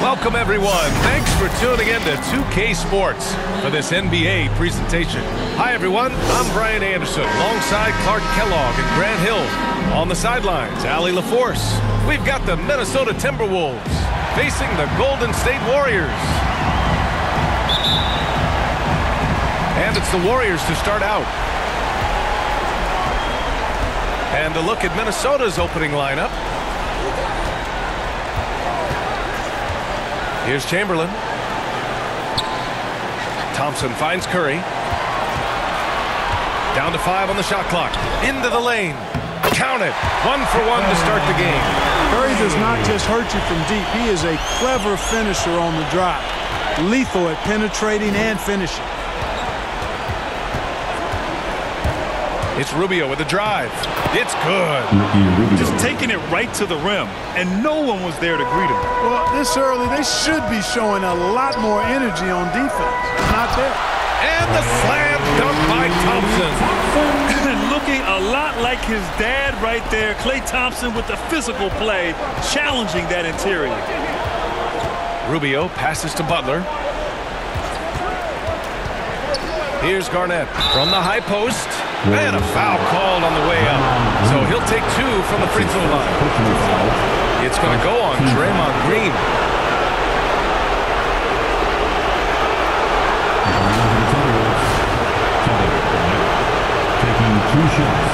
Welcome, everyone. Thanks for tuning in to 2K Sports for this NBA presentation. Hi, everyone. I'm Brian Anderson, alongside Clark Kellogg and Grant Hill. On the sidelines, Allie LaForce. We've got the Minnesota Timberwolves facing the Golden State Warriors. And it's the Warriors to start out. And a look at Minnesota's opening lineup. Here's Chamberlain. Thompson finds Curry. Down to 5 on the shot clock. Into the lane. Count it. 1 for 1 to start the game. Curry does not just hurt you from deep. He is a clever finisher on the drive. Lethal at penetrating and finishing. It's Rubio with the drive. It's good. Just taking it right to the rim, and no one was there to greet him. Well, this early, they should be showing a lot more energy on defense. Not there. And the slam dunk by Thompson. Looking a lot like his dad right there. Klay Thompson with the physical play, challenging that interior. Rubio passes to Butler. Here's Garnett from the high post. And a foul called on the way up. So he'll take 2 from the free throw line. It's going to go on Draymond Green. Taking 2 shots.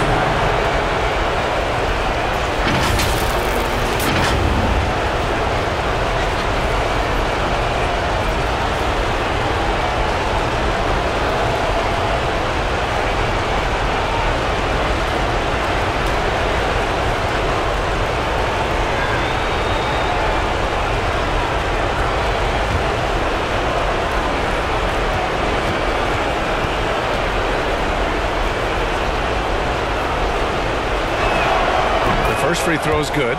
First free throw is good.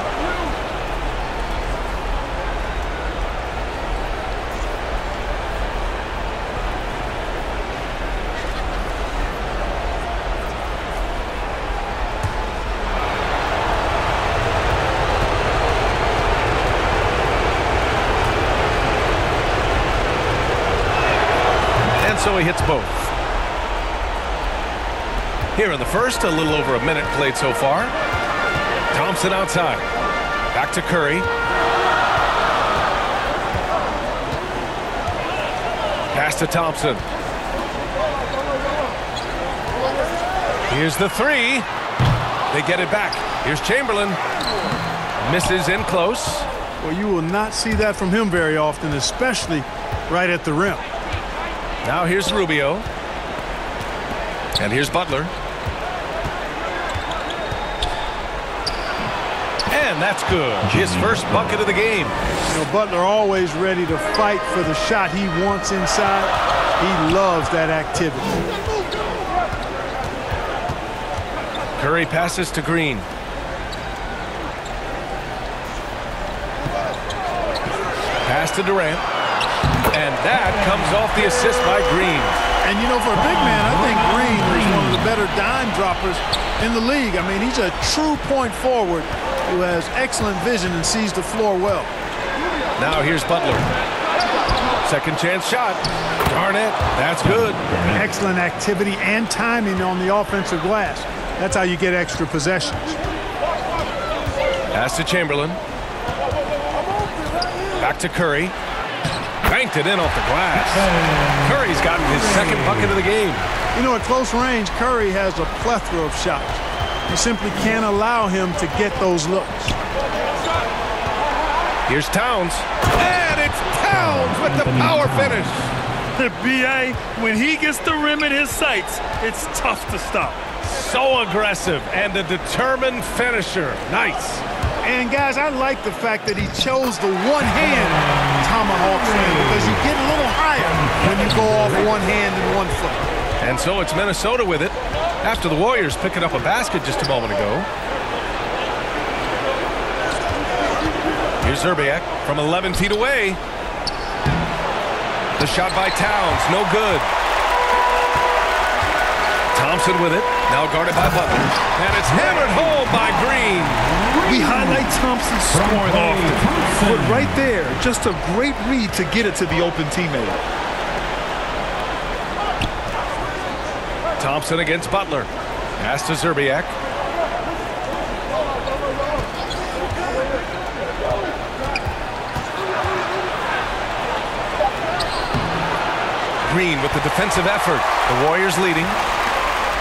And so he hits both. Here in the first, a little over a minute played so far. Thompson outside. Back to Curry. Pass to Thompson. Here's the 3. They get it back. Here's Chamberlain. Misses in close. Well, you will not see that from him very often, especially right at the rim. Now here's Rubio. And here's Butler. And that's good. His first bucket of the game. You know, Butler always ready to fight for the shot he wants inside. He loves that activity. Curry passes to Green. Pass to Durant. And that comes off the assist by Green. And, you know, for a big man, I think Green is one of the better dime droppers in the league. I mean, he's a true point forward who has excellent vision and sees the floor well. Now here's Butler. Second chance shot. Garnett, that's good. Excellent activity and timing on the offensive glass. That's how you get extra possessions. Pass to Chamberlain. Back to Curry. Banked it in off the glass. Curry's gotten his second bucket of the game. You know, at close range, Curry has a plethora of shots. You simply can't allow him to get those looks. Here's Towns. And it's Towns with the power finish. The B.A., when he gets the rim in his sights, it's tough to stop. So aggressive and a determined finisher. Nice. And, guys, I like the fact that he chose the one-hand tomahawk swing because you get a little higher when you go off one hand and 1 foot. And so it's Minnesota with it after the Warriors picking up a basket just a moment ago. Here's Zerbiak from 11 feet away. The shot by Towns, no good. Thompson with it. Now guarded by Butler. And it's hammered home by Green. We highlight Thompson's scoring often, but right there, just a great read to get it to the open teammate. Thompson against Butler. Pass to Zerbiak. Green with the defensive effort. The Warriors leading.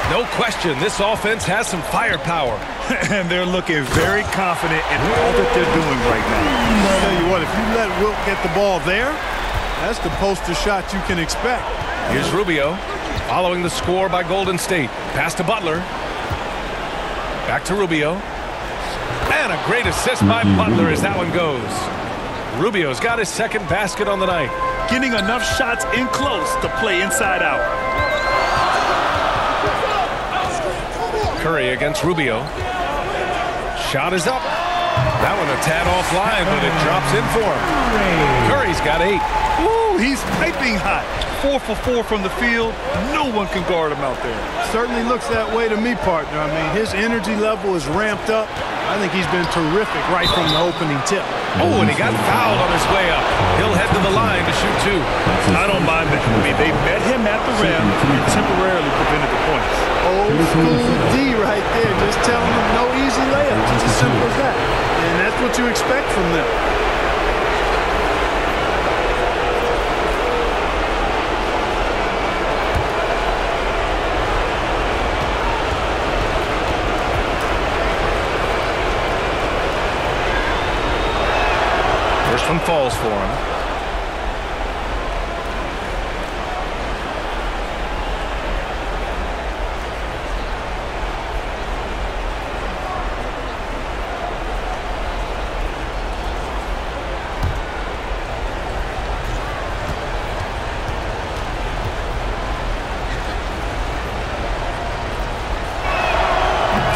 No question, this offense has some firepower. And they're looking very confident in all that they're doing right now. I'll tell you what, if you let Wilt get the ball there, that's the poster shot you can expect. Here's Rubio, following the score by Golden State. Pass to Butler. Back to Rubio. And a great assist by Butler as that one goes. Rubio's got his second basket on the night. Getting enough shots in close to play inside out. Curry against Rubio. Shot is up. That one a tad offline, but it drops in for him. Curry's got 8. Ooh, he's piping hot. 4 for 4 from the field. No one can guard him out there. Certainly looks that way to me, partner. I mean, his energy level is ramped up. I think he's been terrific right from the opening tip. Oh, and he got fouled on his way up. He'll head to the line to shoot 2. I don't mind that. I mean, they met him at the rim and temporarily prevented the points. Old school D right there, just telling them no easy layups. It's as simple as that. And that's what you expect from them. First one falls for him.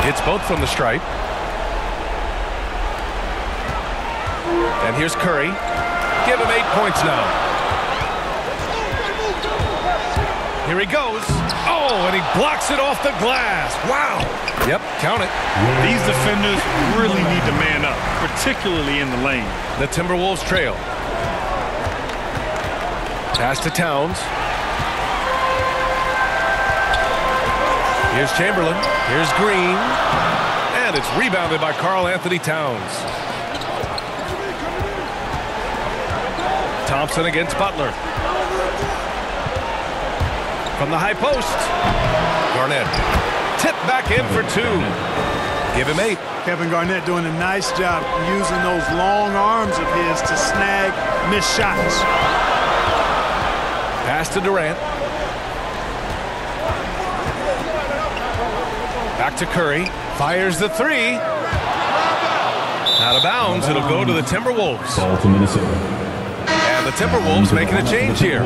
Hits both from the stripe. And here's Curry. Give him 8 points now. Here he goes. Oh, and he blocks it off the glass. Wow. Yep, count it. These defenders really need to man up, particularly in the lane. The Timberwolves trail. Pass to Towns. Here's Chamberlain. Here's Green. And it's rebounded by Karl-Anthony Towns. Thompson against Butler. From the high post. Garnett. Tip back in for 2. Give him 8. Kevin Garnett doing a nice job using those long arms of his to snag missed shots. Pass to Durant. Back to Curry. Fires the 3. Out of bounds. It'll go to the Timberwolves. Ball to Minnesota. And the Timberwolves making a change here.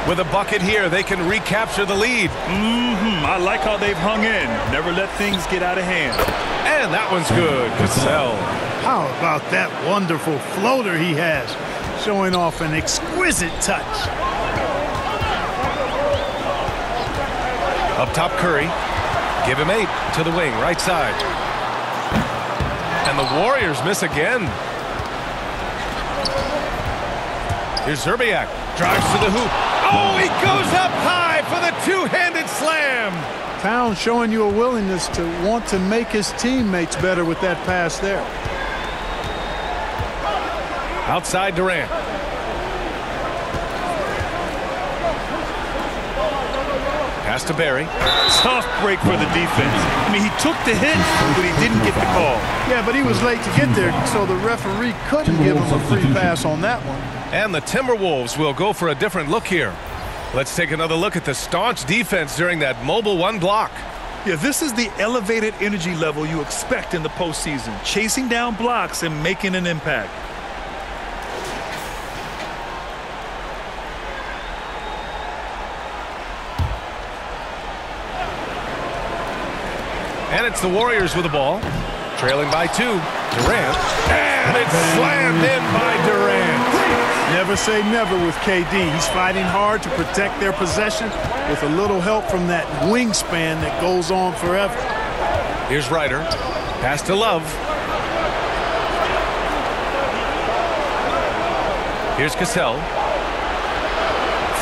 With a bucket here, they can recapture the lead. I like how they've hung in. Never let things get out of hand. And that one's good. Cassell. How about that wonderful floater he has? Showing off an exquisite touch. Up top, Curry. Give him 8 to the wing, right side. And the Warriors miss again. Here's Zerbiak. Drives to the hoop. Oh, he goes up high for the two-handed slam. Towns showing you a willingness to want to make his teammates better with that pass there. Outside Durant. Pass to Barry. Tough break for the defense. I mean, he took the hit, but he didn't get the call. Yeah, but he was late to get there, so the referee couldn't give him a free pass on that one. And the Timberwolves will go for a different look here. Let's take another look at the staunch defense during that mobile 1 block. Yeah, this is the elevated energy level you expect in the postseason. Chasing down blocks and making an impact. And it's the Warriors with the ball. Trailing by 2. Durant. And it's slammed in by Durant. Never say never with KD. He's fighting hard to protect their possession with a little help from that wingspan that goes on forever. Here's Ryder. Pass to Love. Here's Cassell.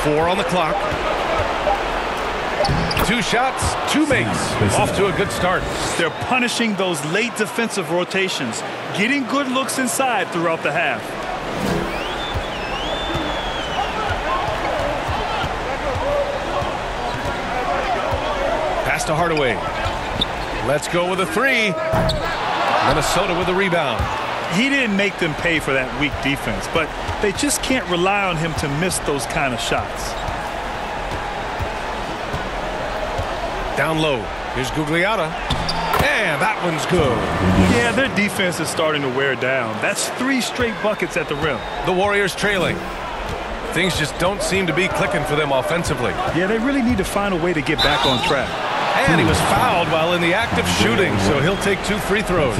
4 on the clock. 2 shots, 2 makes. Off to a good start. They're punishing those late defensive rotations, getting good looks inside throughout the half. Pass to Hardaway. Let's go with a 3. Minnesota with a rebound. He didn't make them pay for that weak defense, but they just can't rely on him to miss those kind of shots. Down low. Here's Gugliotta. And that one's good. Yeah, their defense is starting to wear down. That's 3 straight buckets at the rim. The Warriors trailing. Things just don't seem to be clicking for them offensively. Yeah, they really need to find a way to get back on track. And he was fouled while in the act of shooting, so he'll take 2 free throws.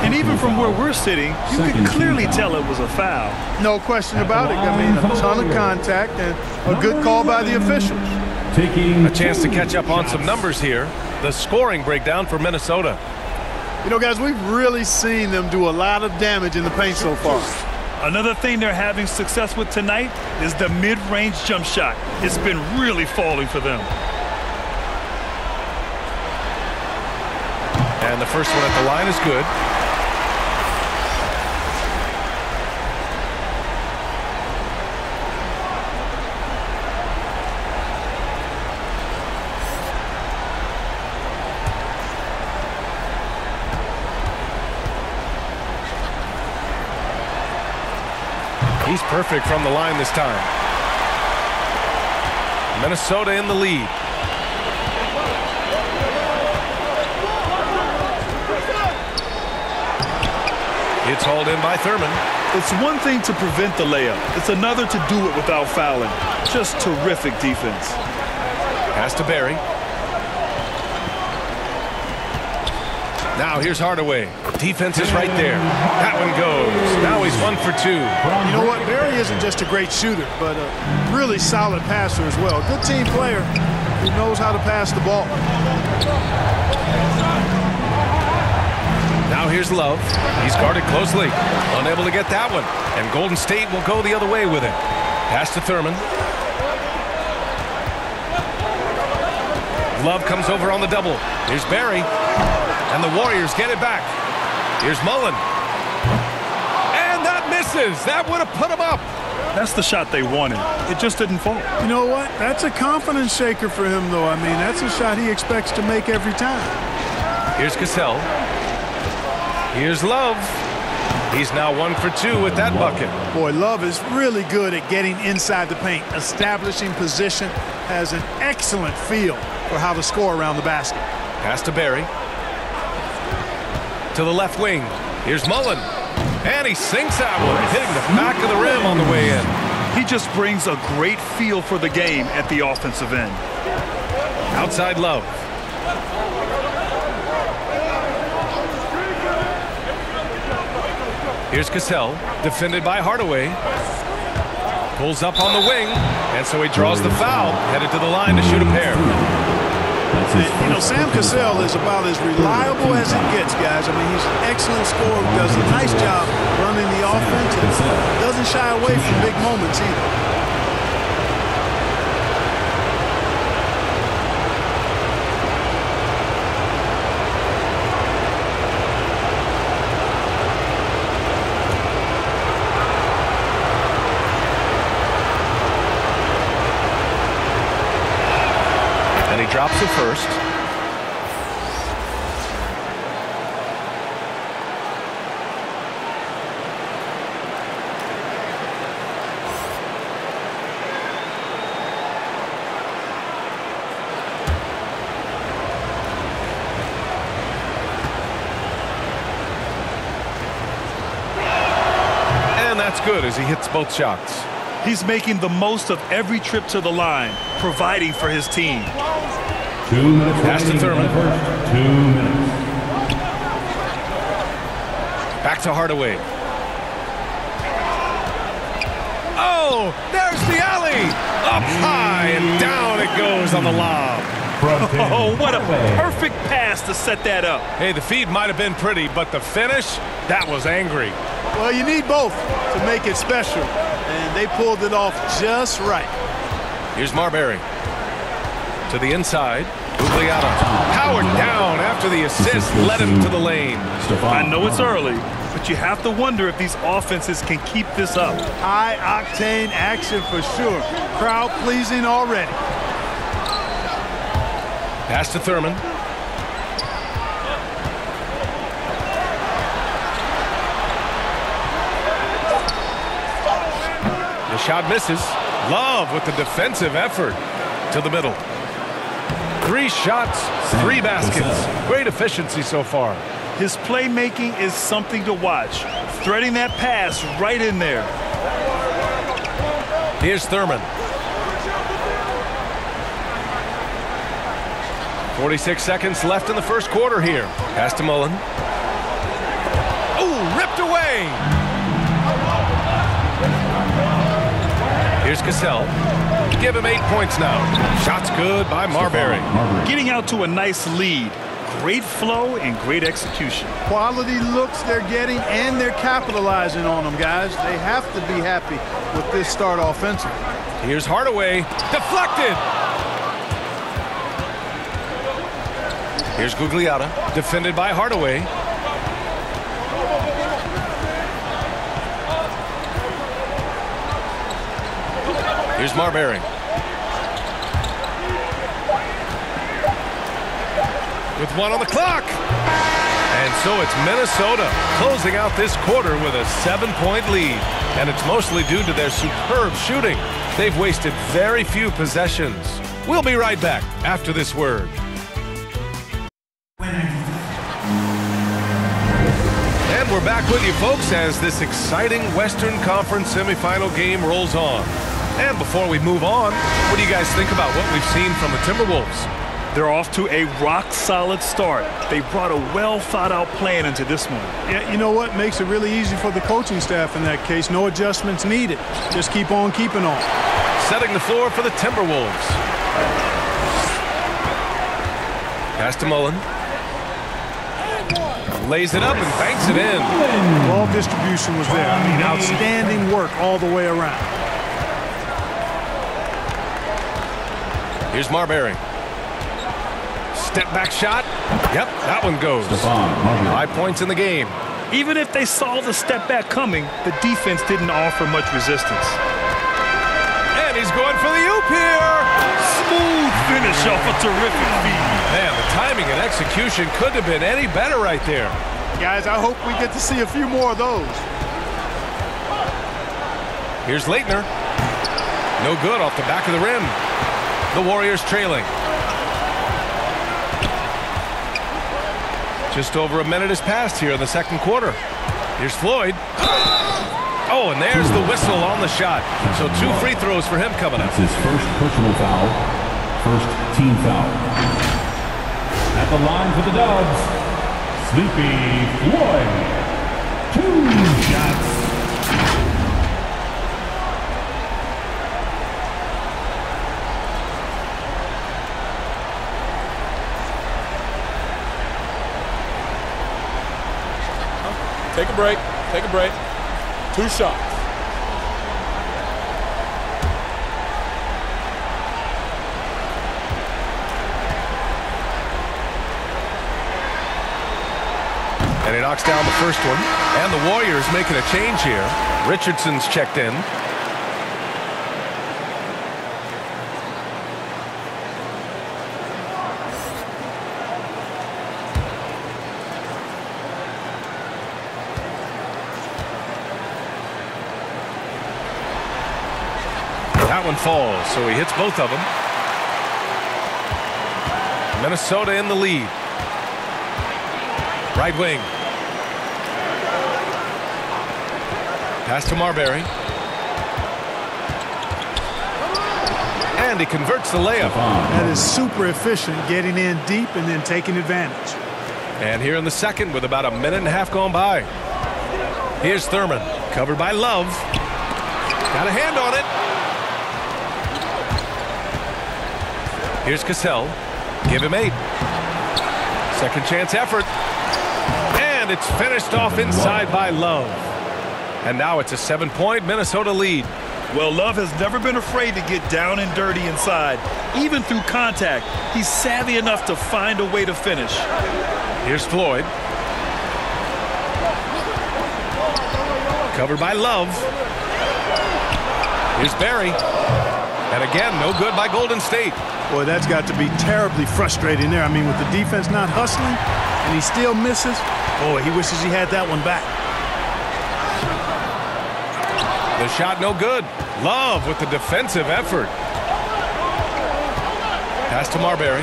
And even from where we're sitting, you can clearly tell it was a foul. No question about it. I mean, a ton of contact and a good call by the officials. A chance to catch up on some numbers here. The scoring breakdown for Minnesota. You know, guys, we've really seen them do a lot of damage in the paint so far. Another thing they're having success with tonight is the mid-range jump shot. It's been really falling for them. And the first one at the line is good. He's perfect from the line this time. Minnesota in the lead. It's hauled in by Thurman. It's one thing to prevent the layup. It's another to do it without fouling. Just terrific defense. Pass to Barry. Now here's Hardaway. Defense is right there. That one goes. Now he's 1 for 2. You know what? Barry isn't just a great shooter, but a really solid passer as well. Good team player who knows how to pass the ball. Now here's Love. He's guarded closely. Unable to get that one. And Golden State will go the other way with it. Pass to Thurman. Love comes over on the double. Here's Barry. And the Warriors get it back. Here's Mullen. And that misses. That would have put him up. That's the shot they wanted. It just didn't fall. You know what? That's a confidence shaker for him, though. I mean, that's a shot he expects to make every time. Here's Cassell. Here's Love. He's now 1 for 2 with that bucket. Boy, Love is really good at getting inside the paint, establishing position, has an excellent feel for how to score around the basket. Pass to Barry. To the left wing. Here's Mullen. And he sinks that one, hitting the back of the rim on the way in. He just brings a great feel for the game at the offensive end. Outside Love. Here's Cassell, defended by Hardaway. Pulls up on the wing, and so he draws the foul, headed to the line to shoot a pair. And, you know, Sam Cassell is about as reliable as it gets, guys. I mean, he's an excellent scorer, does a nice job running the offense, and doesn't shy away from big moments either. Drops it first. And that's good as he hits both shots. He's making the most of every trip to the line, providing for his team. 2 minutes. Pass to Thurman. 2 minutes. Back to Hardaway. Oh, Oh, there's the alley. Up high and down it goes on the lob. Oh, what a perfect pass to set that up. Hey, the feed might have been pretty, but the finish, that was angry. Well, you need both to make it special, and they pulled it off just right. Here's Marbury. To the inside. Gugliotta. Powered down after the assist led him to the lane. I know it's early, but you have to wonder if these offenses can keep this up. High-octane action for sure. Crowd-pleasing already. Pass to Thurman. The shot misses. Love with the defensive effort to the middle. 3 shots, 3 baskets. Great efficiency so far. His playmaking is something to watch. Threading that pass right in there. Here's Thurman. 46 seconds left in the first quarter here. Pass to Mullen. Oh, ripped away. Here's Cassell. Give him 8 points now. Shots good by Marbury. Getting out to a nice lead. Great flow and great execution. Quality looks they're getting, and they're capitalizing on them, guys. They have to be happy with this start offensively. Here's Hardaway. Deflected. Here's Gugliotta. Defended by Hardaway. Here's Marbury. With 1 on the clock. And so it's Minnesota closing out this quarter with a 7-point lead. And it's mostly due to their superb shooting. They've wasted very few possessions. We'll be right back after this word. And we're back with you, folks, as this exciting Western Conference semifinal game rolls on. And before we move on, what do you guys think about what we've seen from the Timberwolves? They're off to a rock-solid start. They brought a well-thought-out plan into this one. Yeah, you know what? Makes it really easy for the coaching staff in that case. No adjustments needed. Just keep on keeping on. Setting the floor for the Timberwolves. Pass to Mullen. Lays it up and banks it in. Ball distribution was there. I mean, outstanding work all the way around. Here's Marbury. Step back shot. Yep, that one goes. 5 points in the game. Even if they saw the step back coming, the defense didn't offer much resistance. And he's going for the oop here. Smooth finish off a terrific feed. Man, the timing and execution couldn't have been any better right there. Guys, I hope we get to see a few more of those. Here's Leitner. No good off the back of the rim. The Warriors trailing. Just over a minute has passed here in the second quarter. Here's Floyd. Oh, and there's the whistle on the shot. So 2 free throws for him coming up. That's his first personal foul, first team foul. At the line for the Dubs, Sleepy Floyd. 2 shots. Take a break. Take a break. 2 shots. And he knocks down the first one. And the Warriors making a change here. Richardson's checked in. That one falls, so he hits both of them. Minnesota in the lead. Right wing. Pass to Marbury. And he converts the layup. That is super efficient, getting in deep and then taking advantage. And here in the second with about a minute and a half gone by. Here's Thurman, covered by Love. Got a hand on it. Here's Cassell. Give him 8. Second chance effort. And it's finished off inside by Love. And now it's a 7-point Minnesota lead. Well, Love has never been afraid to get down and dirty inside. Even through contact, he's savvy enough to find a way to finish. Here's Floyd. Covered by Love. Here's Barry. And again, no good by Golden State. Boy, that's got to be terribly frustrating there. I mean, with the defense not hustling and he still misses, boy, he wishes he had that one back. The shot no good. Love with the defensive effort. Pass to Marbury.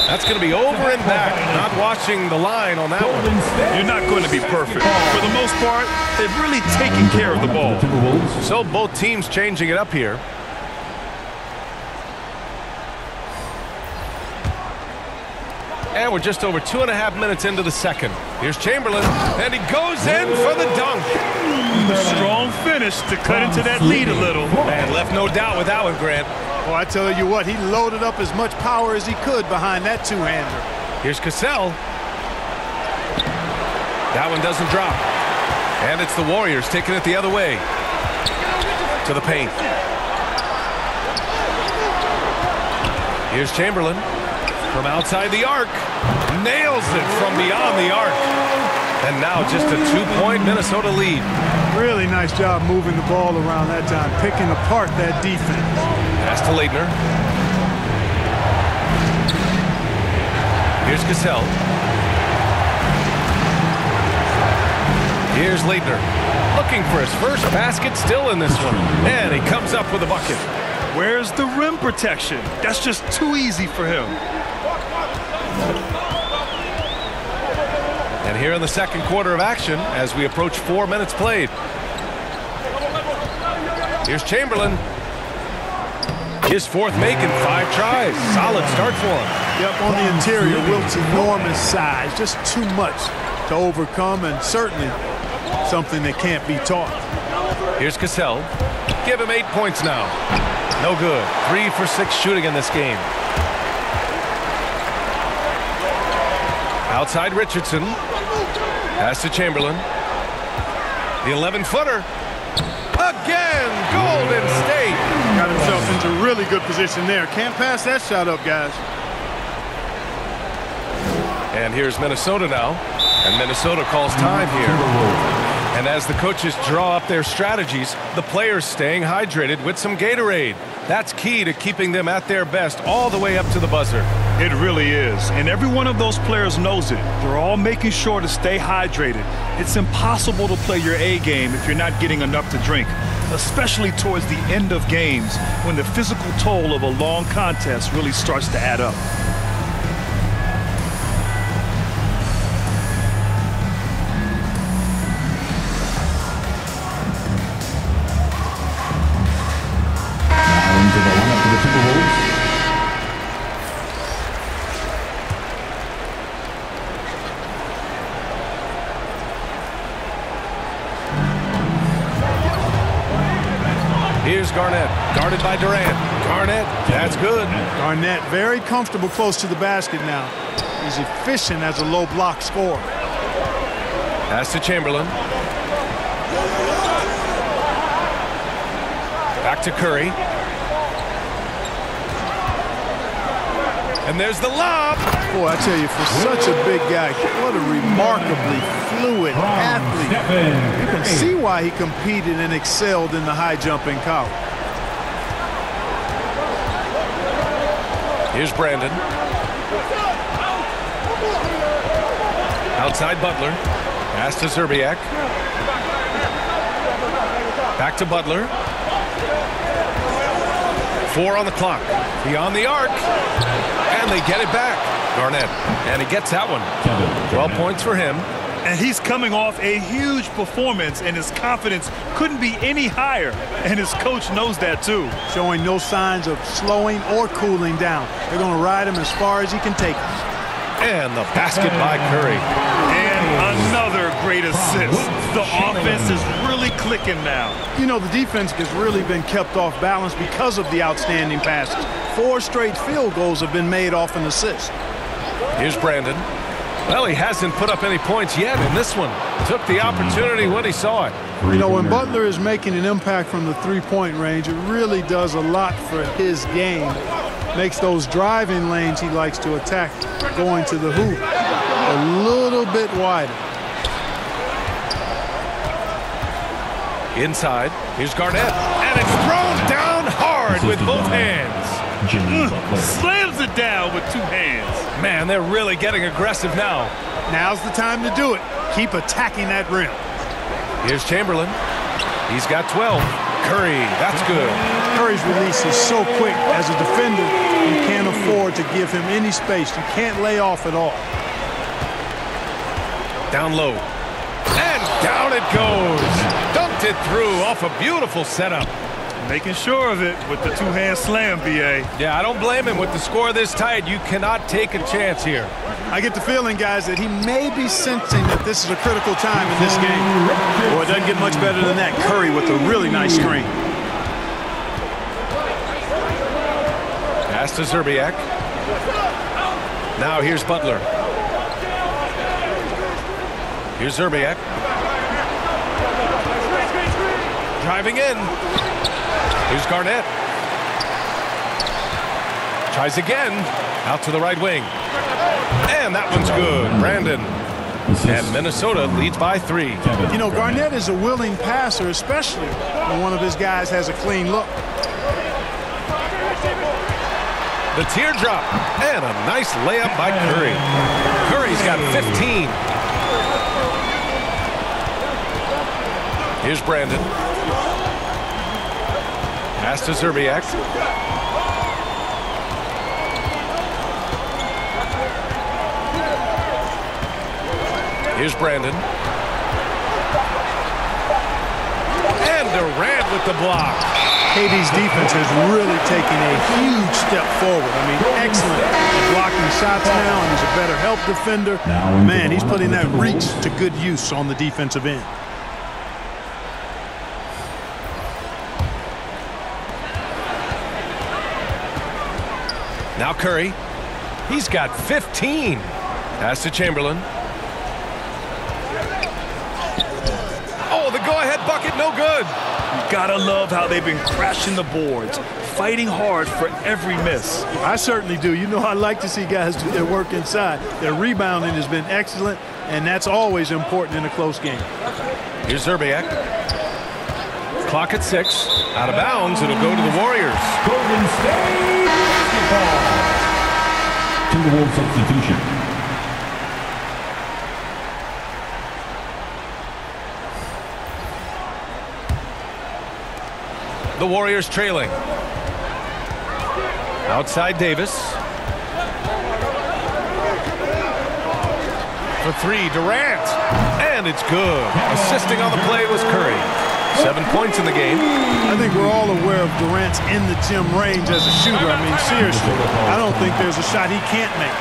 That's going to be over and back. Not watching the line on that one. You're not going to be perfect. For the most part, they've really taken care of the ball. So both teams changing it up here. And we're just over 2.5 minutes into the second. Here's Chamberlain, and he goes in for the dunk. A strong finish to cut into that lead a little. Man, left no doubt with that one, Grant. Well, I tell you what, he loaded up as much power as he could behind that two-hander. Here's Cassell. That one doesn't drop. And it's the Warriors taking it the other way. To the paint. Here's Chamberlain. From outside the arc. Nails it from beyond the arc. And now just a 2-point Minnesota lead. Really nice job moving the ball around that time, picking apart that defense. Pass to Leitner. Here's Cassell. Here's Leitner. Looking for his first basket still in this one. And he comes up with a bucket. Where's the rim protection? That's just too easy for him. And here in the second quarter of action as we approach 4 minutes played. Here's Chamberlain. His fourth make in 5 tries. Solid start for him. Yep, on the interior, Wilt's enormous size. Just too much to overcome, and certainly something that can't be taught. Here's Cassell. Give him 8 points now. No good. 3 for 6 shooting in this game. Outside Richardson. Pass to Chamberlain. The 11-footer. Again, Golden State. Got himself into really good position there. Can't pass that shot up, guys. And here's Minnesota now. And Minnesota calls time here. And as the coaches draw up their strategies, the players staying hydrated with some Gatorade. That's key to keeping them at their best all the way up to the buzzer. It really is. And every one of those players knows it. They're all making sure to stay hydrated. It's impossible to play your A game if you're not getting enough to drink, especially towards the end of games when the physical toll of a long contest really starts to add up. To the lineup for the Timberwolves. Here's Garnett, guarded by Durant. Garnett, that's good. Garnett very comfortable close to the basket now. He's efficient as a low block scorer. Pass to Chamberlain. Back to Curry. And there's the lob. Boy, I tell you, for such a big guy, what a remarkably fluid athlete. You can see why he competed and excelled in the high jump in college. Here's Brandon. Outside Butler. Pass to Zerbiak. Back to Butler. 4 on the clock. Beyond the arc. And they get it back. Garnett. And he gets that one. 12 points for him. And he's coming off a huge performance, and his confidence couldn't be any higher. And his coach knows that, too. Showing no signs of slowing or cooling down. They're going to ride him as far as he can take him. And the basket by Curry. And another great assist. The offense is really really clicking now. You know, the defense has really been kept off balance because of the outstanding passes. 4 straight field goals have been made off an assist. Here's Brandon. Well, he hasn't put up any points yet in this one. Took the opportunity when he saw it. You know, when Butler is making an impact from the three-point range, it really does a lot for his game. Makes those driving lanes he likes to attack going to the hoop a little bit wider. Inside, here's Garnett. And it's thrown down hard with both hands. Slams it down with 2 hands. Man, they're really getting aggressive now. Now's the time to do it. Keep attacking that rim. Here's Chamberlain. He's got 12. Curry, that's good. Curry's release is so quick. As a defender, you can't afford to give him any space. You can't lay off at all. Down low. And down it goes. Dumped it through off a beautiful setup. Making sure of it with the 2-hand slam, B.A. Yeah, I don't blame him. With the score this tight, you cannot take a chance here. I get the feeling, guys, that he may be sensing that this is a critical time in this game. Boy, it doesn't get much better than that. Curry with a really nice screen. Pass to Zerbiak. Now here's Butler. Here's Zerbiak. Driving in. Here's Garnett. Tries again. Out to the right wing. And that one's good. Brandon. And Minnesota leads by 3. You know, Garnett is a willing passer, especially when one of his guys has a clean look. The teardrop. And a nice layup by Curry. Curry's got 15. Here's Brandon. Pass to Zerbiak. Here's Brandon. And Durant with the block. KD's defense has really taken a huge step forward. I mean, excellent at blocking shots now, and he's a better help defender. Man, he's putting that reach to good use on the defensive end. Now Curry. He's got 15. Pass to Chamberlain. Oh, the go-ahead bucket, no good. You gotta love how they've been crashing the boards, fighting hard for every miss. I certainly do. You know, I like to see guys do their work inside. Their rebounding has been excellent, and that's always important in a close game. Here's Zerbiak. Clock at 6. Out of bounds. It'll go to the Warriors. Golden State basketball. Timberwolves substitution. The Warriors trailing. Outside Davis. For 3, Durant. And it's good. Assisting on the play was Curry. 7 points in the game. I think we're all aware of Durant's in-the-gym range as a shooter. I mean, seriously, I don't think there's a shot he can't make.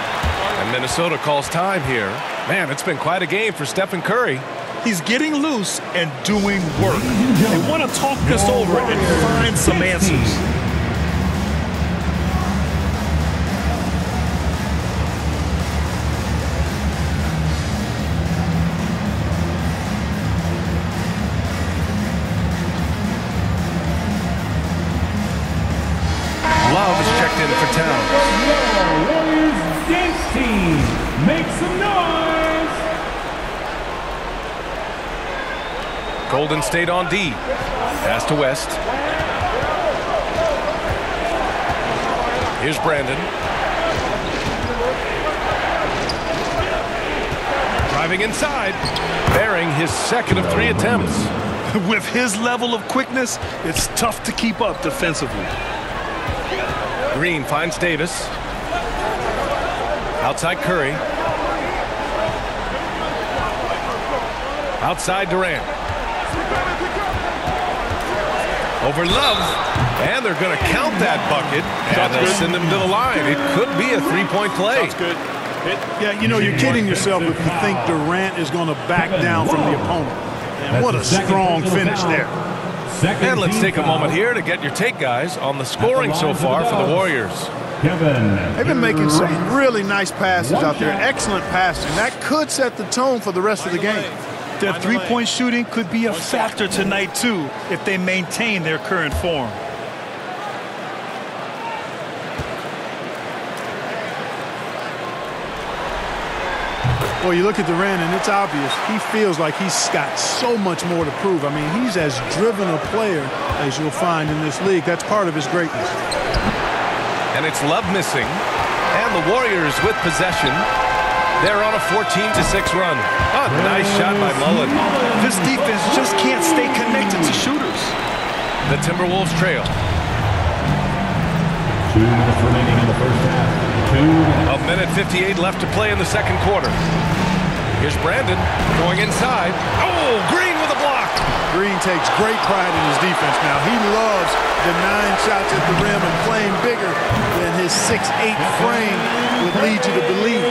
And Minnesota calls time here. Man, it's been quite a game for Stephen Curry. He's getting loose and doing work. They want to talk this over and find some answers. Love is checked in for Towns. Warriors dance team, make some noise. Golden State on D. Pass to West. Here's Brandon. Driving inside. Bearing his second of 3 attempts. With his level of quickness, it's tough to keep up defensively. Green finds Davis. Outside Curry. Outside Durant. Over Love. And they're going to count that bucket. And they'll send him to the line. It could be a 3-point play. That's good. Yeah, you know, you're kidding yourself if you think Durant is going to back down from the opponent. And what a strong finish there. And let's take a moment here to get your take, guys, on the scoring so far for the Warriors. They've been making some really nice passes out there. Excellent passing. That could set the tone for the rest of the game. Their three-point shooting could be a factor tonight, too, if they maintain their current form. Well, you look at Durant, and it's obvious. He feels like he's got so much more to prove. I mean, he's as driven a player as you'll find in this league. That's part of his greatness. And it's Love missing. And the Warriors with possession. They're on a 14-6 run. Oh, nice shot by Mullen. This defense just can't stay connected to shooters. The Timberwolves trail. 2 minutes remaining in the first half. 2 minutes. A minute 58 left to play in the second quarter. Here's Brandon going inside. Oh, Green with a block. Green takes great pride in his defense now. He loves the 9 shots at the rim and playing bigger than his 6'8" frame would lead you to believe.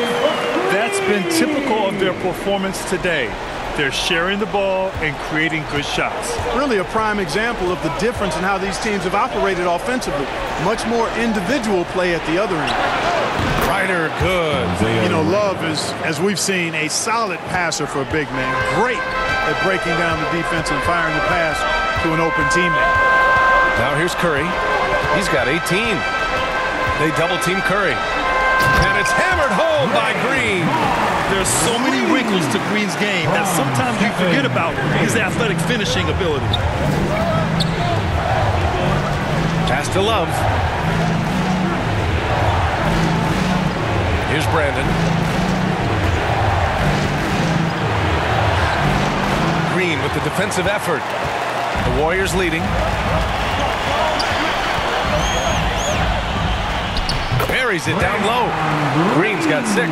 That's been typical of their performance today. They're sharing the ball and creating good shots. Really a prime example of the difference in how these teams have operated offensively. Much more individual play at the other end. Ryder, good. You know, Love is, as we've seen, a solid passer for a big man. Great at breaking down the defense and firing the pass to an open teammate. Now here's Curry. He's got 18. They double-team Curry. And it's hammered home by Green. There's so many wrinkles to Green's game that sometimes we forget about his athletic finishing ability. Pass to Love. Here's Brandon. Green with the defensive effort. The Warriors leading. Buries it down low. Green's got 6.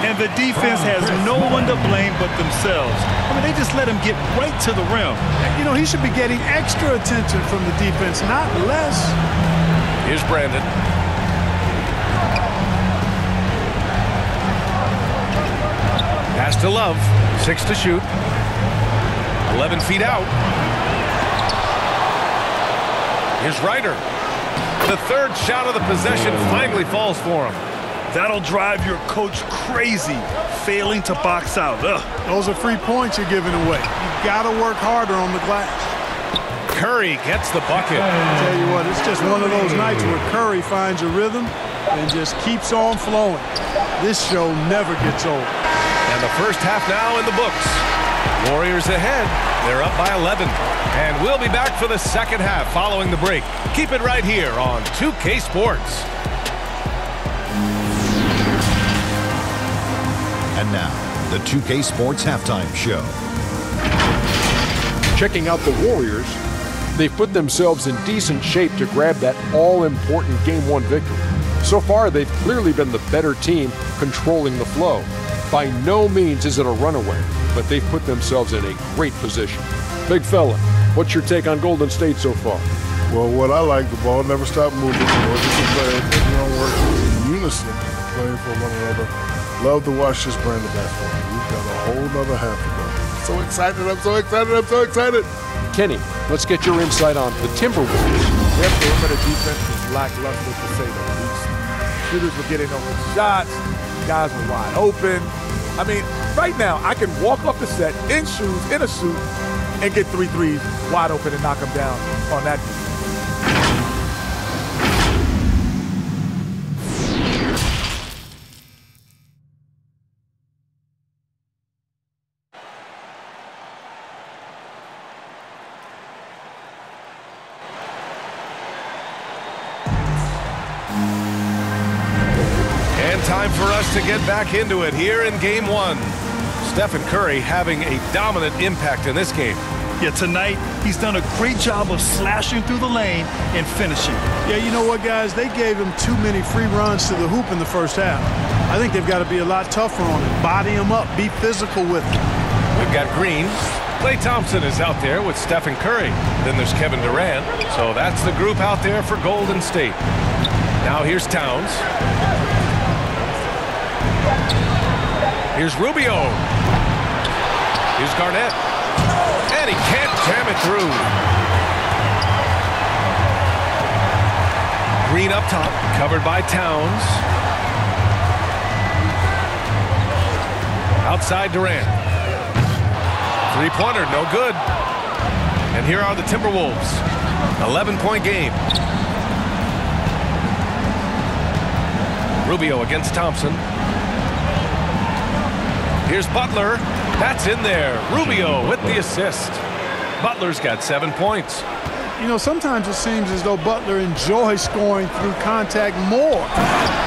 And the defense has no one to blame but themselves. I mean, they just let him get right to the rim. You know, he should be getting extra attention from the defense, not less. Here's Brandon. Pass to Love. 6 to shoot. 11 feet out. Here's Ryder. The third shot of the possession finally falls for him. That'll drive your coach crazy, failing to box out. Ugh. Those are free points you're giving away. You've got to work harder on the glass. Curry gets the bucket. I tell you what, it's just one of those nights where Curry finds a rhythm and just keeps on flowing. This show never gets old. And the first half now in the books. Warriors ahead. They're up by 11. And we'll be back for the second half following the break. Keep it right here on 2K Sports. And now, the 2K Sports Halftime Show. Checking out the Warriors, they've put themselves in decent shape to grab that all-important Game 1 victory. So far, they've clearly been the better team controlling the flow. By no means is it a runaway, but they've put themselves in a great position. Big fella, what's your take on Golden State so far? Well, what I like, the ball never stopped moving. Different players, everyone working in unison, playing for one another. Love to watch this brand of basketball. We've got a whole nother half to go. So excited, I'm so excited, I'm so excited. Kenny, let's get your insight on the Timberwolves. Their perimeter defense was lackluster to say the least. Shooters were getting open shots. Guys were wide open. I mean, right now, I can walk off the set in shoes, in a suit, and get 3 threes wide open and knock them down on that defense. Time for us to get back into it here in Game 1. Stephen Curry having a dominant impact in this game. Yeah, tonight he's done a great job of slashing through the lane and finishing. Yeah, you know what, guys? They gave him too many free runs to the hoop in the first half. I think they've got to be a lot tougher on him. Body him up. Be physical with him. We've got Green. Klay Thompson is out there with Stephen Curry. Then there's Kevin Durant. So that's the group out there for Golden State. Now here's Towns. Here's Rubio. Here's Garnett. And he can't jam it through. Green up top, covered by Towns. Outside Durant. Three-pointer, no good. And here are the Timberwolves. 11-point game. Rubio against Thompson. Here's Butler. That's in there. Rubio with the assist. Butler's got 7 points. You know, sometimes it seems as though Butler enjoys scoring through contact more.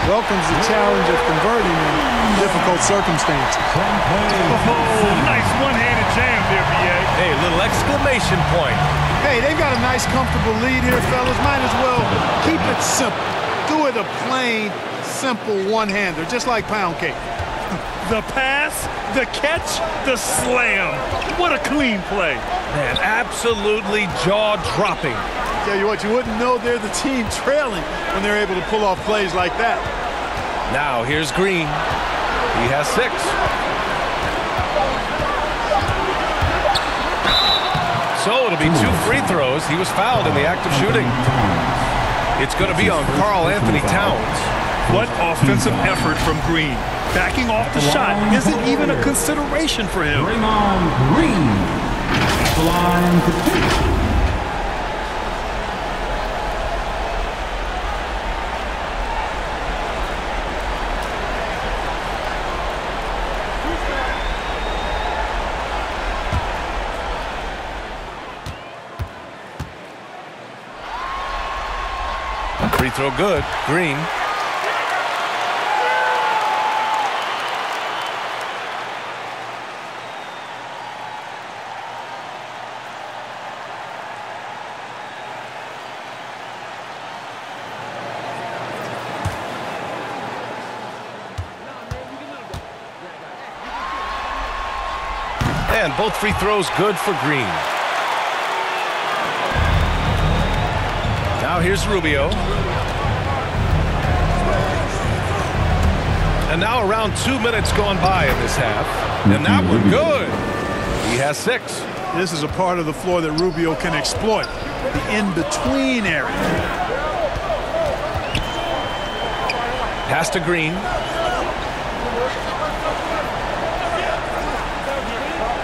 Welcomes the challenge of converting in difficult circumstances. Oh, nice one-handed jam there, BA. Hey, little exclamation point. Hey, they've got a nice, comfortable lead here, fellas. Might as well keep it simple. Do it a plain, simple one-hander, just like pound cake. The pass, the catch, the slam. What a clean play. Man, absolutely jaw-dropping. Tell you what, you wouldn't know they're the team trailing when they're able to pull off plays like that. Now here's Green. He has 6. So it'll be 2 free throws. He was fouled in the act of shooting. It's going to be on Karl-Anthony Towns. What offensive effort from Green. Backing off the shot isn't even a consideration for him. Draymond Green at the line for 2. Free throw good. Green. And both free throws good for Green. Now here's Rubio. And now around 2 minutes gone by in this half. And that one good. He has 6. This is a part of the floor that Rubio can exploit. The in-between area. Pass to Green.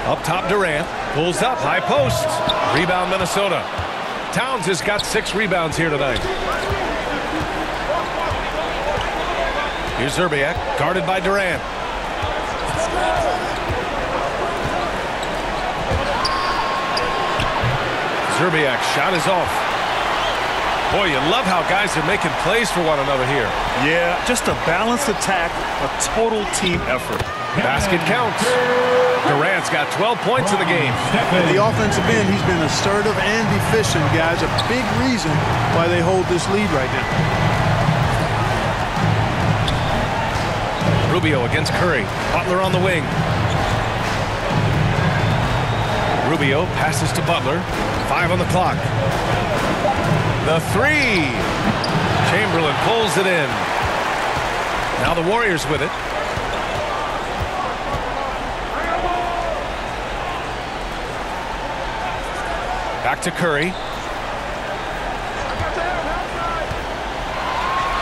Up top, Durant. Pulls up, high post. Rebound, Minnesota. Towns has got 6 rebounds here tonight. Here's Zerbiak, guarded by Durant. Zerbiak, shot is off. Boy, you love how guys are making plays for one another here. Yeah, just a balanced attack, a total team effort. Basket counts. Durant's got 12 points in the game. At the offensive end, he's been assertive and efficient, guys. A big reason why they hold this lead right now. Rubio against Curry. Butler on the wing. Rubio passes to Butler. 5 on the clock. The 3. Chamberlain pulls it in. Now the Warriors with it. Back to Curry.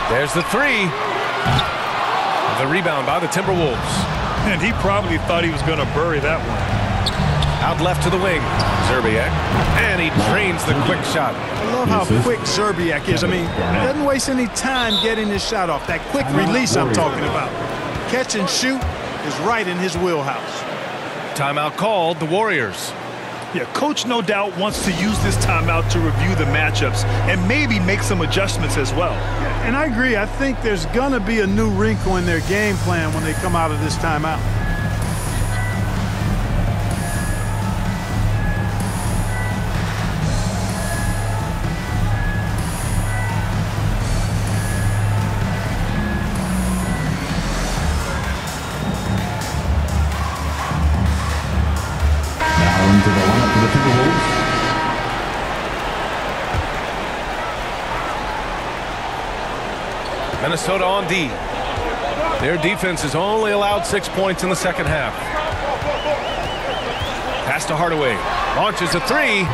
There's the 3. The rebound by the Timberwolves. And he probably thought he was going to bury that one. Out left to the wing. Zerbiak. And he drains the quick shot. I love how quick Zerbiak is. I mean, he doesn't waste any time getting his shot off. That quick release I'm talking about. Catch and shoot is right in his wheelhouse. Timeout called, the Warriors. Yeah, coach no doubt wants to use this timeout to review the matchups and maybe make some adjustments as well. And I agree. I think there's going to be a new wrinkle in their game plan when they come out of this timeout. Into the lineup for the Timberwolves. Minnesota on D. Their defense has only allowed 6 points in the second half. Pass to Hardaway. Launches a three.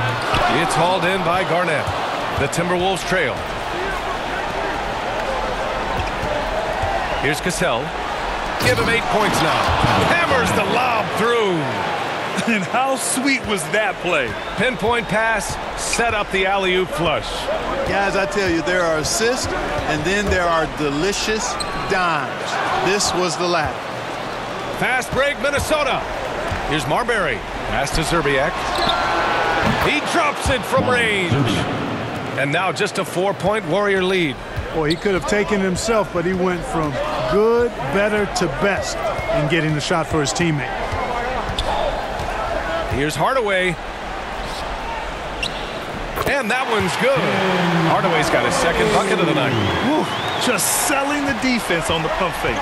It's hauled in by Garnett. The Timberwolves trail. Here's Cassell. Give him 8 points now. Hammers the lob through. And how sweet was that play? Pinpoint pass, set up the alley-oop flush. Guys, I tell you, there are assists, and then there are delicious dimes. This was the latter. Fast break, Minnesota. Here's Marbury. Pass to Zerbiak. He drops it from range. And now just a 4-point Warrior lead. Boy, he could have taken it himself, but he went from good, better to best in getting the shot for his teammate. Here's Hardaway. And that one's good. Hardaway's got his second bucket of the night. Woo, just selling the defense on the pump fake.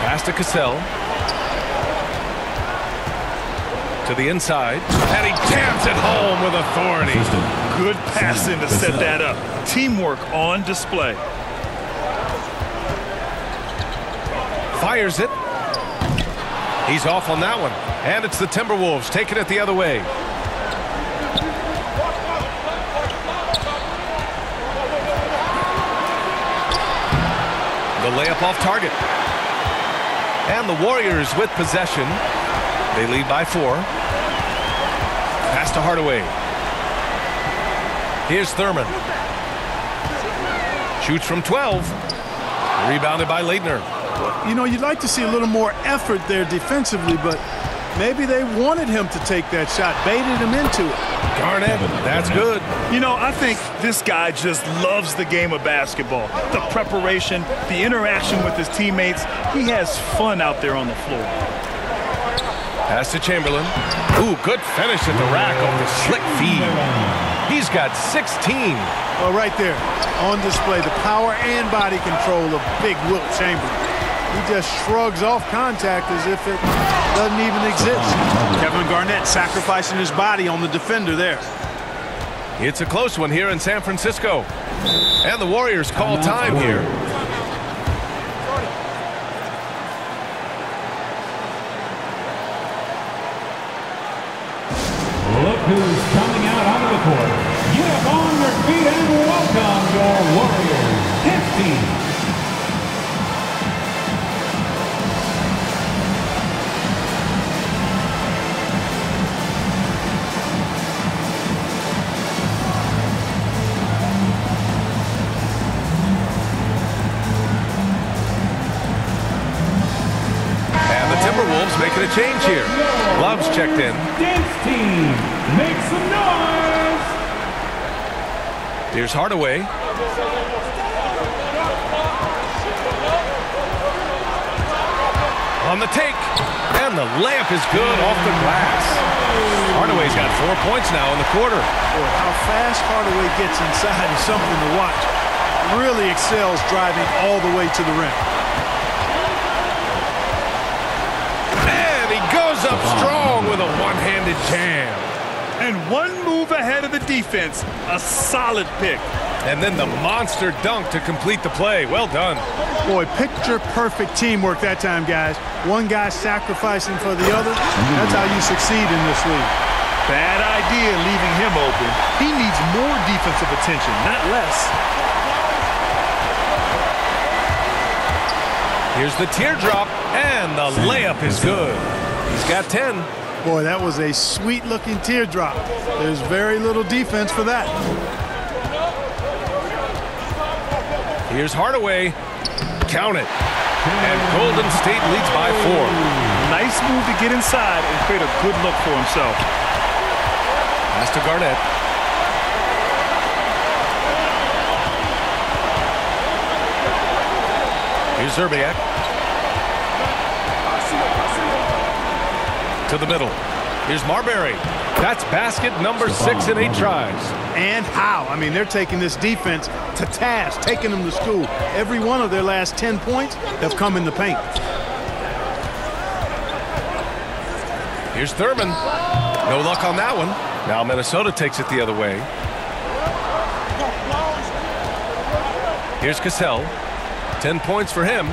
Pass to Cassell. To the inside. And he jams it home with authority. Good passing to set that up. Teamwork on display. Fires it. He's off on that one. And it's the Timberwolves taking it the other way. The layup off target. And the Warriors with possession. They lead by 4. Pass to Hardaway. Here's Thurman. Shoots from 12. Rebounded by Leitner. You know, you'd like to see a little more effort there defensively, but maybe they wanted him to take that shot, baited him into it. Garnett, that's good. You know, I think this guy just loves the game of basketball. The preparation, the interaction with his teammates. He has fun out there on the floor. Pass to Chamberlain. Ooh, good finish at the rack on the slick feed. He's got 16. Well, right there, on display, the power and body control of big Wilt Chamberlain. He just shrugs off contact as if it doesn't even exist. Kevin Garnett sacrificing his body on the defender there. It's a close one here in San Francisco. And the Warriors call time here. Look who's coming out onto the court. Get up on your feet and welcome your Warriors dance team. Timberwolves making a change here. Love's checked in. Dance team, make some noise. Here's Hardaway. On the take. And the layup is good off the glass. Hardaway's got 4 points now in the quarter. Boy, how fast Hardaway gets inside is something to watch. Really excels driving all the way to the rim. Up strong with a one-handed jam. And one move ahead of the defense. A solid pick. And then the monster dunk to complete the play. Well done. Boy, picture-perfect teamwork that time, guys. One guy sacrificing for the other. That's how you succeed in this league. Bad idea leaving him open. He needs more defensive attention, not less. Here's the teardrop, and the layup is good. He's got 10. Boy, that was a sweet-looking teardrop. There's very little defense for that. Here's Hardaway. Count it. And Golden State leads by 4. Nice move to get inside and create a good look for himself. Pass to Garnett. Here's Zerbiak. To the middle. Here's Marbury. That's basket number 6 in 8 tries. And how? I mean, they're taking this defense to task, taking them to school. Every one of their last 10 points have come in the paint. Here's Thurman. No luck on that one. Now Minnesota takes it the other way. Here's Cassell. 10 points for him.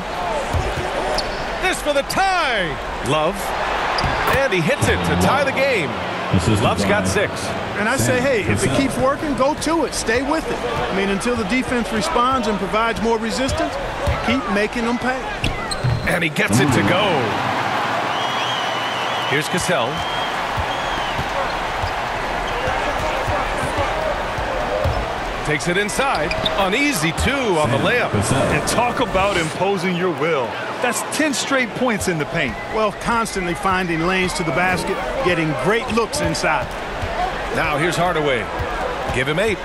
This for the tie. Love. And he hits it to tie the game. Love's got 6. And I say, hey, if it keeps working, go to it. Stay with it. I mean, until the defense responds and provides more resistance, keep making them pay. And he gets it to go. Here's Cassell. Takes it inside. An easy 2 on the layup. And talk about imposing your will. That's 10 straight points in the paint. Well, constantly finding lanes to the basket, getting great looks inside. Now here's Hardaway. Give him 8.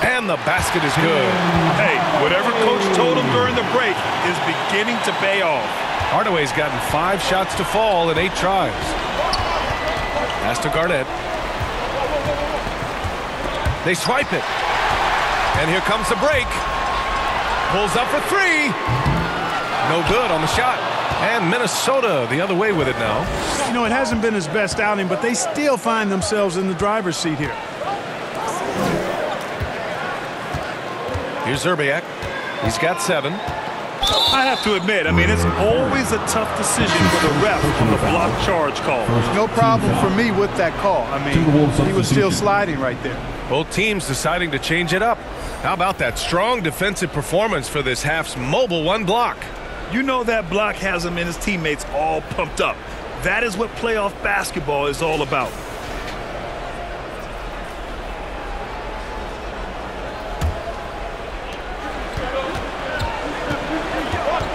And the basket is good. Hey, whatever coach told him during the break is beginning to pay off. Hardaway's gotten 5 shots to fall in 8 tries. Pass to Garnett. They swipe it. And here comes the break. Pulls up for 3. No good on the shot. And Minnesota the other way with it now. You know, it hasn't been his best outing, but they still find themselves in the driver's seat here. Here's Zerbiak. He's got 7. I have to admit, I mean, it's always a tough decision for the ref on the block charge call. No problem for me with that call. I mean, he was still sliding right there. Both teams deciding to change it up. How about that strong defensive performance for this half's mobile 1 block? You know that block has him and his teammates all pumped up. That is what playoff basketball is all about.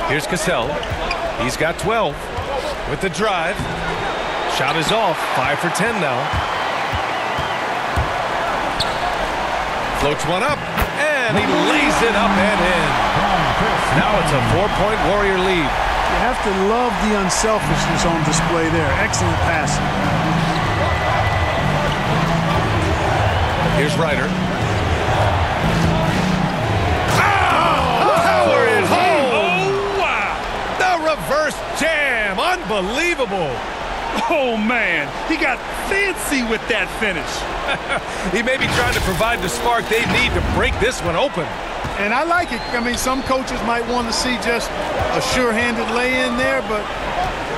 Here's Cassell. He's got 12 with the drive. Shot is off. 5 for 10 now. Floats one up, and he lays it up and in. Now it's a 4-point Warrior lead. You have to love the unselfishness on display there. Excellent passing. Here's Ryder. Reverse jam. Unbelievable. Oh, man. He got fancy with that finish. He may be trying to provide the spark they need to break this one open. And I like it. I mean, some coaches might want to see just a sure-handed lay-in there, but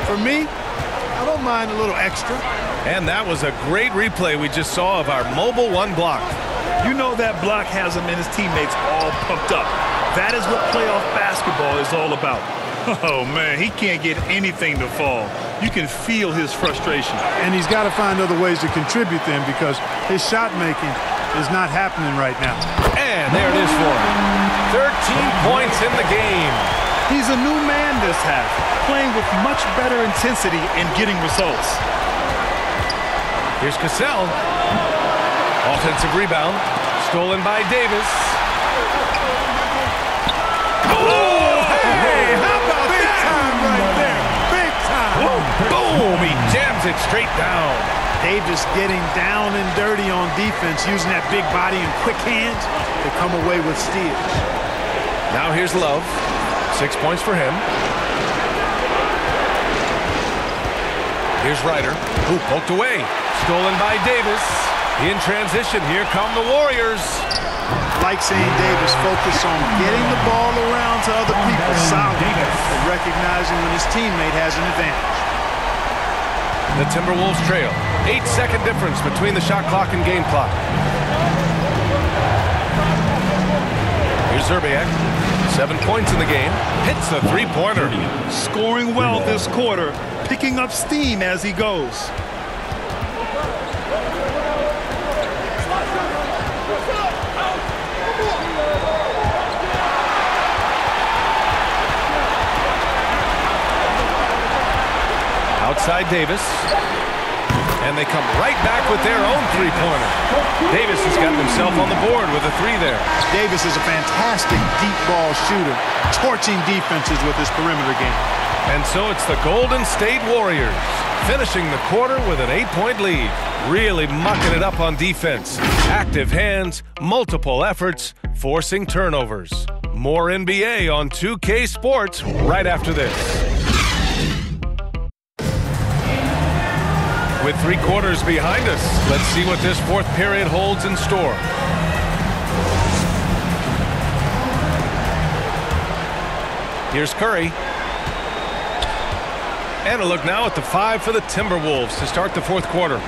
for me, I don't mind a little extra. And that was a great replay we just saw of our mobile 1 block. You know that block has him and his teammates all pumped up. That is what playoff basketball is all about. Oh, man, he can't get anything to fall. You can feel his frustration. And he's got to find other ways to contribute then because his shot making is not happening right now. And there it is for him. 13 points in the game. He's a new man this half, playing with much better intensity and getting results. Here's Cassell. Offensive rebound. Stolen by Davis. Oh! Boom! He jams it straight down. Davis getting down and dirty on defense, using that big body and quick hands to come away with steals. Now here's Love. 6 points for him. Here's Ryder. Ooh, poked away. Stolen by Davis. In transition, here come the Warriors. Like saying Davis, focus on getting the ball around to other people solidly and recognizing when his teammate has an advantage. The Timberwolves trail. 8-second difference between the shot clock and game clock. Here's Zerbiak. 7 points in the game. Hits the 3-pointer. Scoring well this quarter. Picking up steam as he goes. Outside Davis. And they come right back with their own 3-pointer. Davis has gotten himself on the board with a 3 there. Davis is a fantastic deep ball shooter, torching defenses with his perimeter game. And so it's the Golden State Warriors finishing the quarter with an 8-point lead. Really mucking it up on defense. Active hands, multiple efforts, forcing turnovers. More NBA on 2K Sports right after this. With 3 quarters behind us, let's see what this 4th period holds in store. Here's Curry. And a look now at the 5 for the Timberwolves to start the fourth quarter.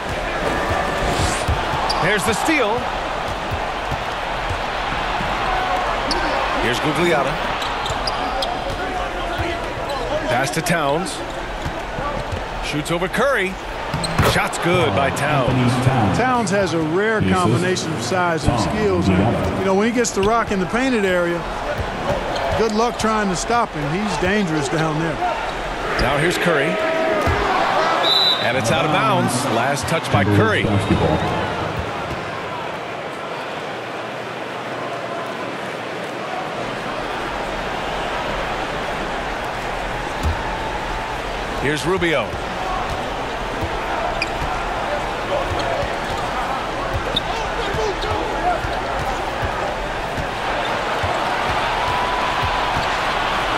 There's the steal. Here's Gugliotta. Pass to Towns. Shoots over Curry. Shot's good by Towns. Towns has a rare combination of size and skills. And, you know, when he gets the rock in the painted area, good luck trying to stop him. He's dangerous down there. Now here's Curry. And it's out of bounds. Last touch by Curry. Here's Rubio.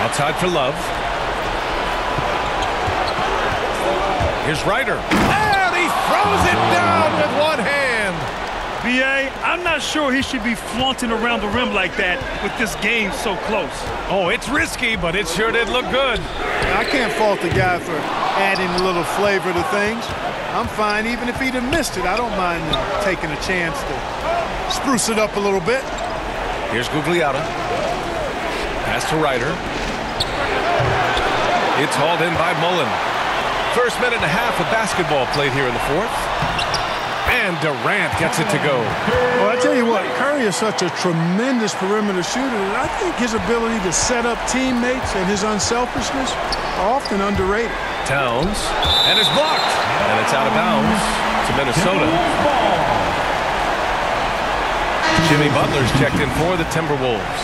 Outside for Love. Here's Ryder. And he throws it down with one hand. B.A., I'm not sure he should be flaunting around the rim like that with this game so close. Oh, it's risky, but it sure did look good. I can't fault the guy for adding a little flavor to things. I'm fine even if he'd have missed it. I don't mind taking a chance to spruce it up a little bit. Here's Gugliotta. Pass to Ryder. It's hauled in by Mullen. First minute and a half of basketball played here in the fourth. And Durant gets it to go. Well, I tell you what, Curry is such a tremendous perimeter shooter, and I think his ability to set up teammates and his unselfishness are often underrated. Towns, and it's blocked. And it's out of bounds to Minnesota. Jimmy Butler's checked in for the Timberwolves.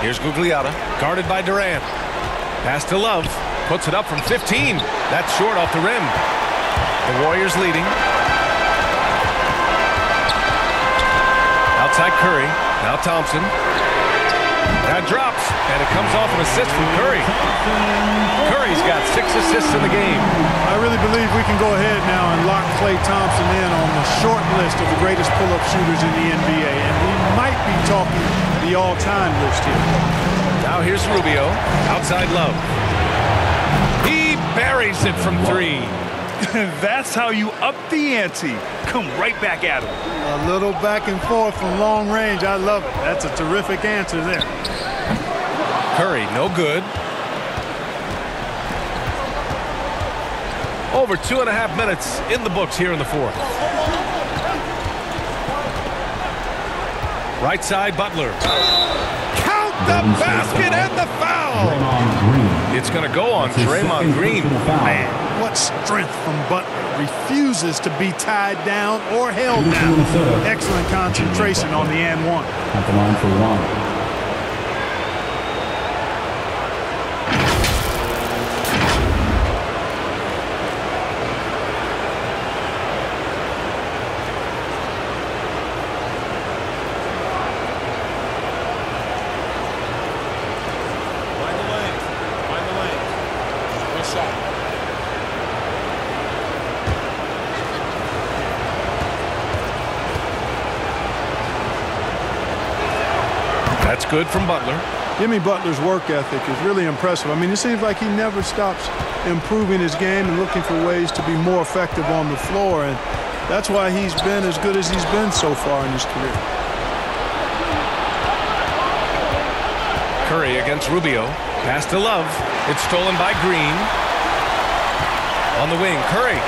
Here's Gugliotta, guarded by Durant. Pass to Love, puts it up from 15. That's short off the rim. The Warriors leading. Outside Curry, now Thompson. That drops, and it comes off an assist from Curry. Curry's got 6 assists in the game. I really believe we can go ahead now and lock Klay Thompson in on the short list of the greatest pull-up shooters in the NBA, and we might be talking the all-time list here. Now here's Rubio, outside Love. He buries it from 3. That's how you up the ante. Come right back at him. A little back and forth from long range. I love it. That's a terrific answer there. Curry, no good. Over 2.5 minutes in the books here in the fourth. Right side, Butler. Count the basket and the foul. It's going to go on Draymond Green. Man, what strength from Butler. Refuses to be tied down or held down. Excellent concentration on the and one. At the line for one. That's good from Butler. Jimmy Butler's work ethic is really impressive. I mean, it seems like he never stops improving his game and looking for ways to be more effective on the floor, and that's why he's been as good as he's been so far in his career. Curry against Rubio. Pass to Love. It's stolen by Green. On the wing, Curry.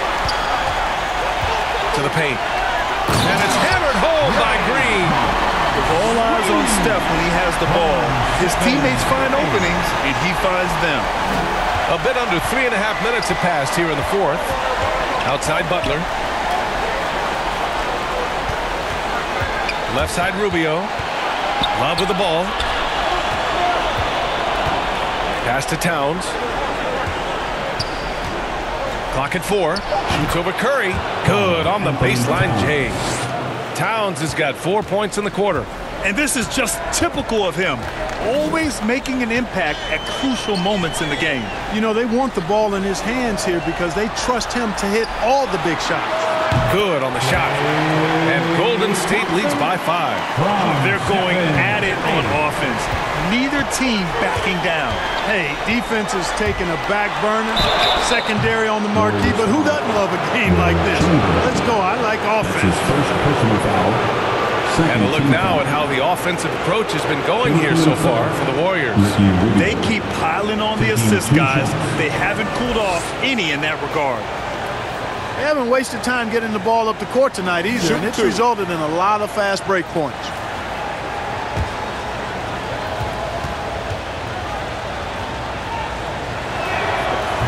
To the paint. And it's hammered home by Green. All eyes on Steph when he has the ball. His teammates find openings, and he finds them. A bit under 3.5 minutes have passed here in the fourth. Outside Butler. Left side Rubio. Love with the ball. Pass to Towns. Clock at 4. Shoots over Curry. Good on the baseline, Jay. Towns has got 4 points in the quarter. And this is just typical of him, always making an impact at crucial moments in the game. You know, they want the ball in his hands here because they trust him to hit all the big shots. Good on the shot. And Golden State leads by 5. They're going at it on offense. Neither team backing down. Hey, defense is taking a back burner, secondary on the marquee, but who doesn't love a game like this? Let's go. I like offense. First personal foul. And a look now at how the offensive approach has been going here so far for the Warriors. They keep piling on the assists, guys. They haven't cooled off any in that regard. They haven't wasted time getting the ball up the court tonight either, and it's resulted in a lot of fast break points.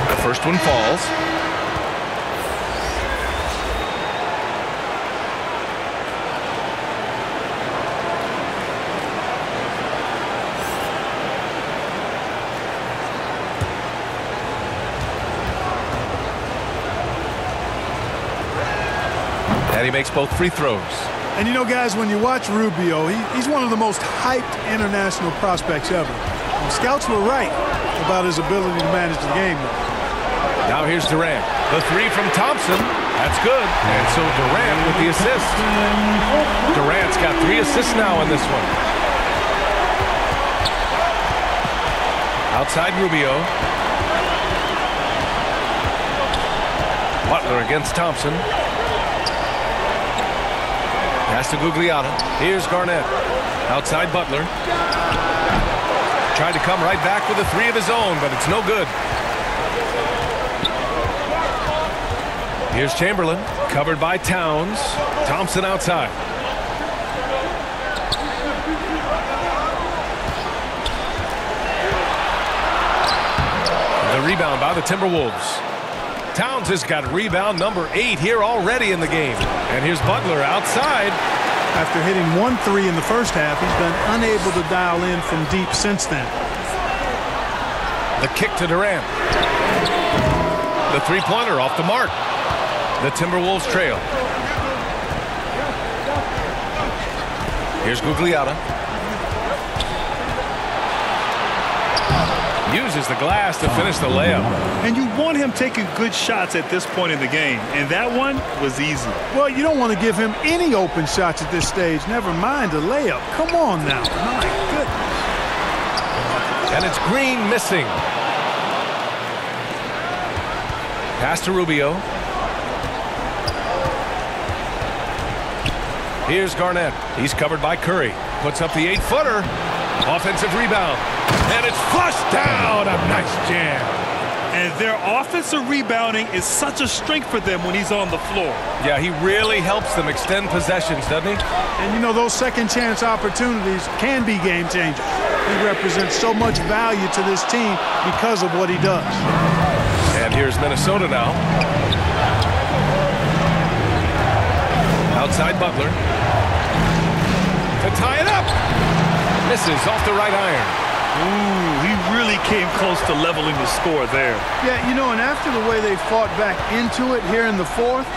The first one falls. And he makes both free throws. And you know, guys, when you watch Rubio, he's one of the most hyped international prospects ever. And scouts were right about his ability to manage the game. Now here's Durant. The three from Thompson. That's good. And so Durant with the assist. Durant's got 3 assists now in this one. Outside Rubio. Butler against Thompson. Pass to Gugliotta. Here's Garnett. Outside Butler. Tried to come right back with a 3 of his own, but it's no good. Here's Chamberlain. Covered by Towns. Thompson outside. The rebound by the Timberwolves. Towns has got rebound number 8 here already in the game. And here's Butler outside. After hitting 1 3 in the first half, he's been unable to dial in from deep since then. The kick to Durant. The three-pointer off the mark. The Timberwolves trail. Here's Gugliotta. Uses the glass to finish the layup. And you want him taking good shots at this point in the game, and that one was easy. Well, you don't want to give him any open shots at this stage, never mind a layup. Come on now. My goodness. And it's Green missing. Pass to Rubio. Here's Garnett. He's covered by Curry. Puts up the 8-footer. Offensive rebound. And it's flushed down. A nice jam. And their offensive rebounding is such a strength for them when he's on the floor. Yeah, he really helps them extend possessions, doesn't he? And you know, those second chance opportunities can be game changers. He represents so much value to this team because of what he does. And here's Minnesota now. Outside Butler. To tie it up. Misses off the right iron. Ooh, he really came close to leveling the score there. Yeah, you know, and after the way they fought back into it here in the fourth,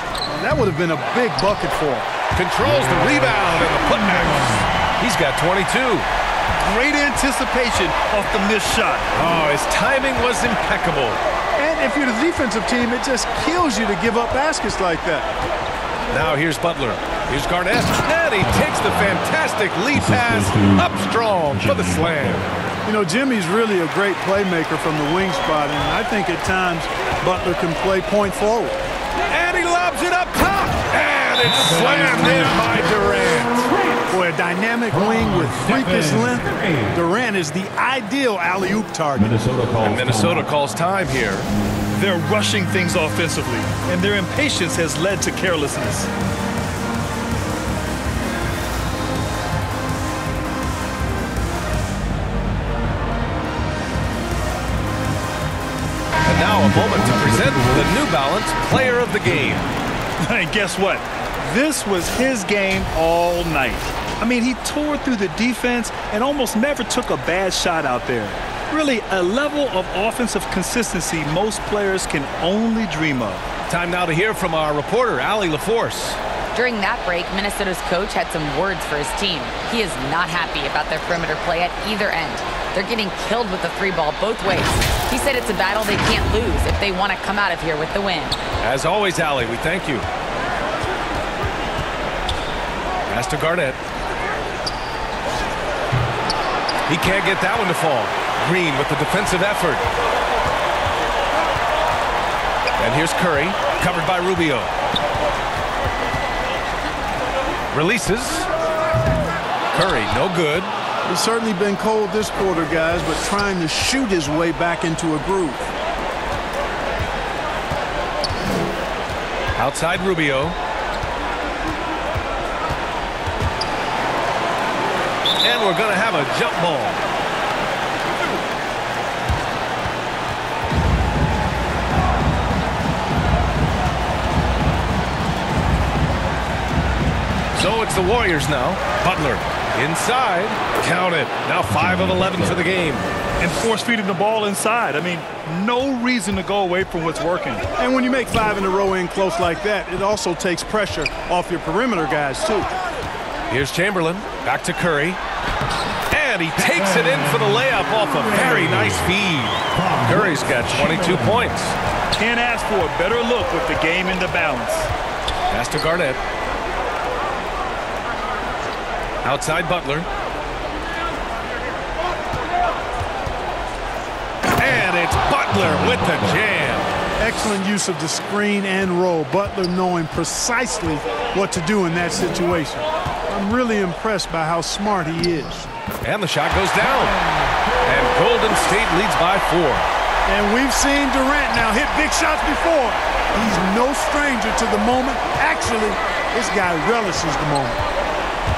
that would have been a big bucket for him. Controls the rebound and the putback. He's got 22. Great anticipation off the missed shot. Oh, his timing was impeccable. And if you're the defensive team, it just kills you to give up baskets like that. Now here's Butler. Here's Garnett. And he takes the fantastic lead pass up strong for the slam. You know, Jimmy's really a great playmaker from the wing spot, and I think at times Butler can play point forward. And he lobs it up top. And it's slammed in by Durant. Boy, a dynamic wing with freakish length. Durant is the ideal alley-oop target. And Minnesota calls time here. They're rushing things offensively, and their impatience has led to carelessness. And now a moment to present the New Balance Player of the Game. And guess what? This was his game all night. I mean, he tore through the defense and almost never took a bad shot out there. Really, a level of offensive consistency most players can only dream of. Time now to hear from our reporter, Allie LaForce. During that break, Minnesota's coach had some words for his team. He is not happy about their perimeter play at either end. They're getting killed with the 3-ball both ways. He said it's a battle they can't lose if they want to come out of here with the win. As always, Allie, we thank you. Pass to Garnett. He can't get that one to fall. Green with the defensive effort. And here's Curry, covered by Rubio. Releases. Curry, no good. He's certainly been cold this quarter, guys, but trying to shoot his way back into a groove. Outside Rubio. And we're going to have a jump ball. So it's the Warriors now. Butler inside. Count it. Now 5 of 11 for the game. And force feeding the ball inside. I mean, no reason to go away from what's working. And when you make 5 in a row in close like that, it also takes pressure off your perimeter guys, too. Here's Chamberlain. Back to Curry. And he takes it in for the layup off a very nice feed. Curry's got 22 points. Can't ask for a better look with the game into balance. Pass to Garnett. Outside Butler. And it's Butler with the jam. Excellent use of the screen and roll. Butler knowing precisely what to do in that situation. I'm really impressed by how smart he is. And the shot goes down. And Golden State leads by 4. And we've seen Durant now hit big shots before. He's no stranger to the moment. Actually, this guy relishes the moment.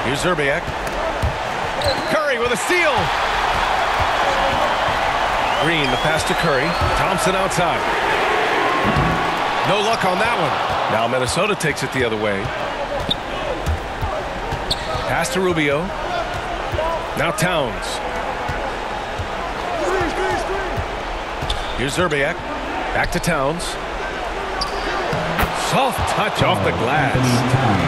Here's Zerbiak. Curry with a steal. Green, the pass to Curry. Thompson outside. No luck on that one. Now Minnesota takes it the other way. Pass to Rubio. Now Towns. Here's Zerbiak. Back to Towns. Soft touch off the glass.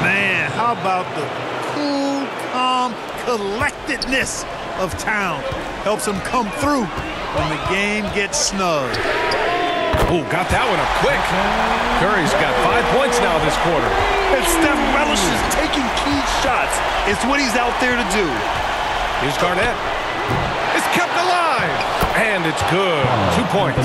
Man, how about the cool, calm collectedness of Towns? Helps him come through when the game gets snug. Oh, got that one up quick. Curry's got 5 points now this quarter. And Steph relishes taking key shots. It's what he's out there to do. Here's Garnett. It's kept alive. And it's good. 2 points.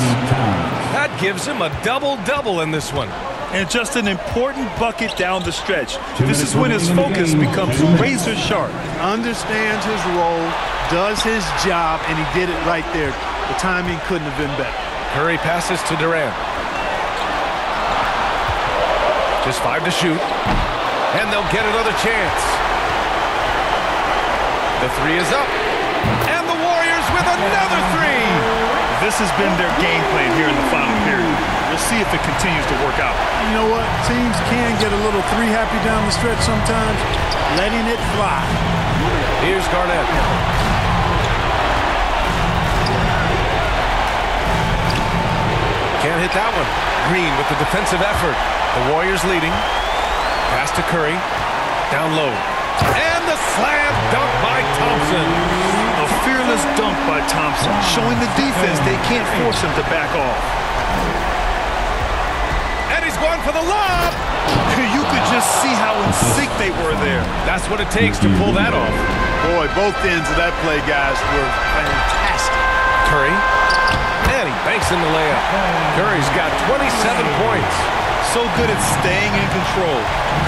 That gives him a double-double in this one. And just an important bucket down the stretch. This is when his focus becomes razor sharp. Understands his role, does his job, and he did it right there. The timing couldn't have been better. Curry passes to Durant. Just 5 to shoot. And they'll get another chance. The 3 is up. And the Warriors with another 3. This has been their game plan here in the final period. We'll see if it continues to work out. You know what? Teams can get a little 3 happy down the stretch sometimes. Letting it fly. Here's Garnett. Can't hit that one. Green with the defensive effort. The Warriors leading. Pass to Curry. Down low. And the slam dunk by Thompson. A fearless dunk by Thompson, showing the defense they can't force him to back off. And he's going for the lob. You could just see how in sync they were there. That's what it takes to pull that off. Boy, both ends of that play, guys, were fantastic. Curry. And he banks in the layup. Curry's got 27 points. So good at staying in control.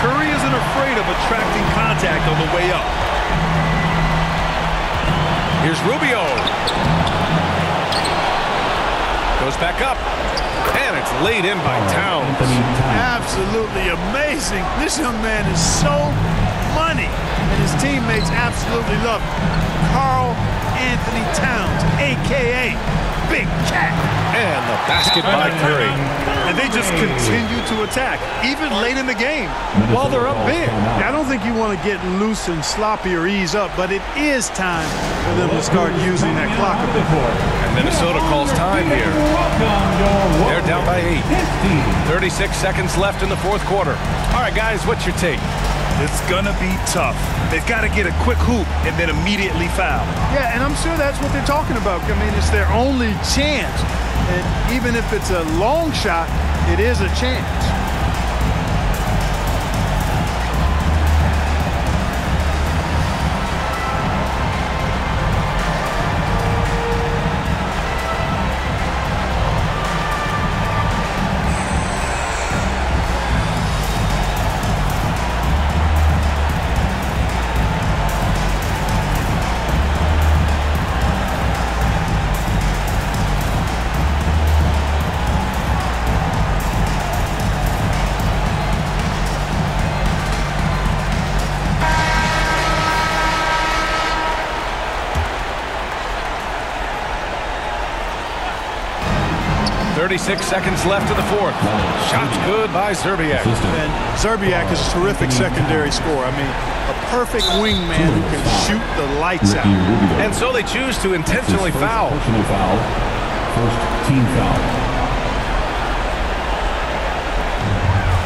Curry isn't afraid of attracting contact on the way up. Here's Rubio. Goes back up. And it's laid in by Towns. Absolutely amazing. This young man is so money. And his teammates absolutely love him. Karl-Anthony Towns, a.k.a. big cat. And the basket by Curry. And they just continue to attack, even late in the game, while they're up big. I don't think you want to get loose and sloppy or ease up, but it is time for them to start using that clock a bit more. And Minnesota calls time here. They're down by 8. 36 seconds left in the fourth quarter. All right, guys, what's your take? It's going to be tough. They've got to get a quick hoop and then immediately foul. Yeah, and I'm sure that's what they're talking about. I mean, it's their only chance. And even if it's a long shot, it is a chance. Six seconds left in the fourth. Shot's good by Zerbiak. And Zerbiak is a terrific secondary scorer. I mean, a perfect wingman who can shoot the lights out. And so they choose to intentionally foul. Personal foul. First team foul.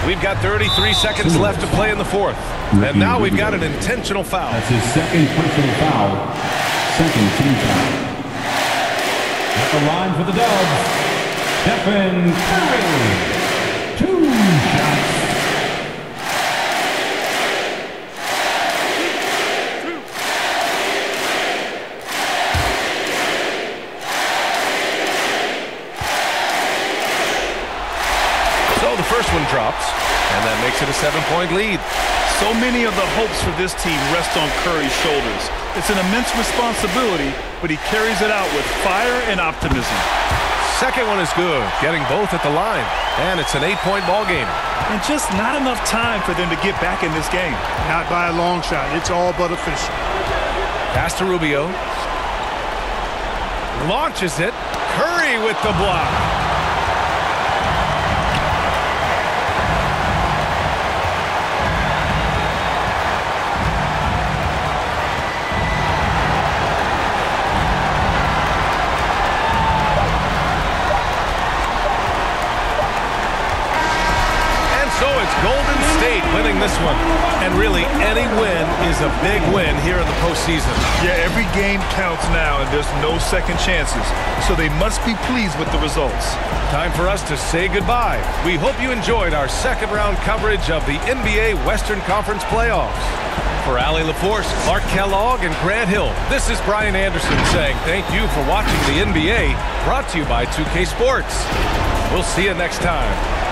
We've got 33 seconds left to play in the fourth. And now we've got an intentional foul. That's his second personal foul. Second team foul. At the line for the Dubs. Stephen Curry, 2 shots. So the first one drops, and that makes it a 7-point lead. So many of the hopes for this team rest on Curry's shoulders. It's an immense responsibility, but he carries it out with fire and optimism. Second one is good, getting both at the line. And it's an 8-point ball game. And just not enough time for them to get back in this game. Not by a long shot. It's all but official. Pass to Rubio. Launches it. Curry with the block. Golden State winning this one. And really, any win is a big win here in the postseason. Yeah, every game counts now, and there's no second chances. So they must be pleased with the results. Time for us to say goodbye. We hope you enjoyed our second-round coverage of the NBA Western Conference playoffs. For Allie LaForce, Clark Kellogg, and Grant Hill, this is Brian Anderson saying thank you for watching the NBA, brought to you by 2K Sports. We'll see you next time.